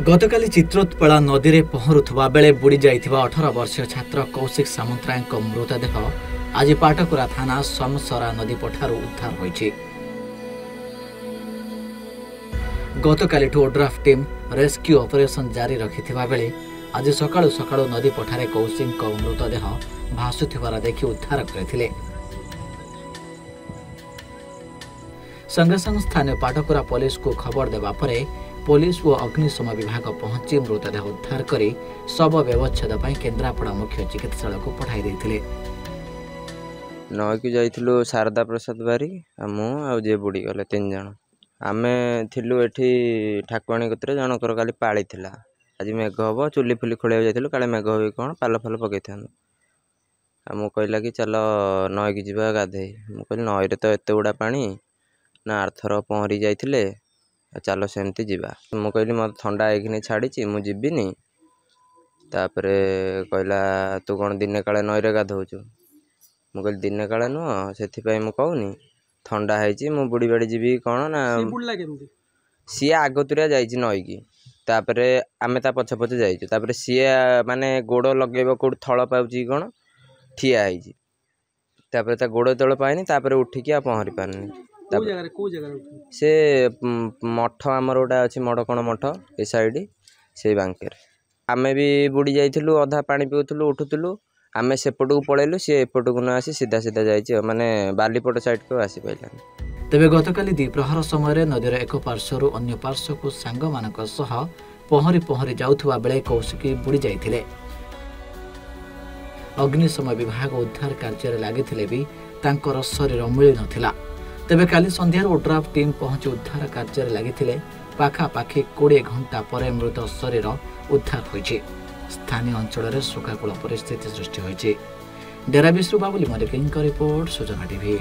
गतकाली चित्रोत्पला नदी में पहरुवा बेले बुड़ी जाइथिबा 18 वर्षीय छात्र कौशिक सामंतराय मृतदेह आज पाटकुरा थाना समसरा नदी पठार उद्धार होइछि। गतकाली ओड्राफ टीम रेस्क्यू ऑपरेशन जारी रखिथिबा बेले आज सकाळु सकाळु नदी पठारे कौशिक मृतदेह भासुथिबार देखि उद्धार करथिले। संगे संग स्थानीय पाटकुरा पुलिस को खबर देवा परे पुलिस और अग्निशम विभाग पहुंची मृतदेह उद्धार करी शव व्यवच्छेद पर केन्द्रापड़ा मुख्य चिकित्सालय को पठाई देथिले। नईकि जाइथिलु शारदा प्रसाद बारी मु आ जे बुड़ी गले 3 जण आमे थिलु एठी ठाकुआणी कतरे जनकर काली पाळी थिला। आज मेघ हबो चुली फुली खोलिया जाइथिलु काले मेघ होई कोन पाल फाल पकेथान मु कहला कि चलो नईकि जिबा गाधे मु कहली नई रे तो एते उडा पानी ना आरथर पहरी जाइथिले चलो सेमती जीवा मु कहली मत ठंडा एखिने छाड़ी मु जीविनी तापरे कहला तू कौन दिने काले नईरे गाधौचु मु कहली दिने काले नुह से मु कहूनी ठंडा है मु बुड़ी बाड़ी जीवी कौन ना सी आगतुरिया जाइए नईकी तापरे आमे ता पछे पछे जाइछु तापरे सी माने गोड़ लगेब कोड थळ पाउची कौन ठिया है तापरे ता गोड़ तळ पाइनी तापरे उठिकी आ पहरी पारनी से मठ आमर गोटा अच्छी मड़कण मठ ए साइड से बांके आमे भी बुड़ी जाइलु अधा पानी पीउलु उठुलु आमे सेपट को पलैलु सी एपट को न आसी सीधा सीधा जाइए माने बालीपट साइड को आसी पाइलानी। तेबे गतकाली द्विप्रहर समय नदीर एक पार्श्वर अन्य पार्श्व को सांग मानक सह पहरी पहरी जाउथुवा बेले कौशिकी बुड़ी जाइथिले। अग्निशम विभाग उद्धार कार्य लागिथिले भी तांकर शरीर मिली नथिला। तेबे काली संध्यार ओड्राफ टीम पहुंची उद्धार कार्य लगी पाखापाखि 20 घंटा पर मृत शरीर उद्धार होइछि। स्थानीय अंचल में शोकाकुल परिस्थिति सृष्टि होइछि। डेरा विश्रु बाबुली मलिक रिपोर्ट सूचना टीवी।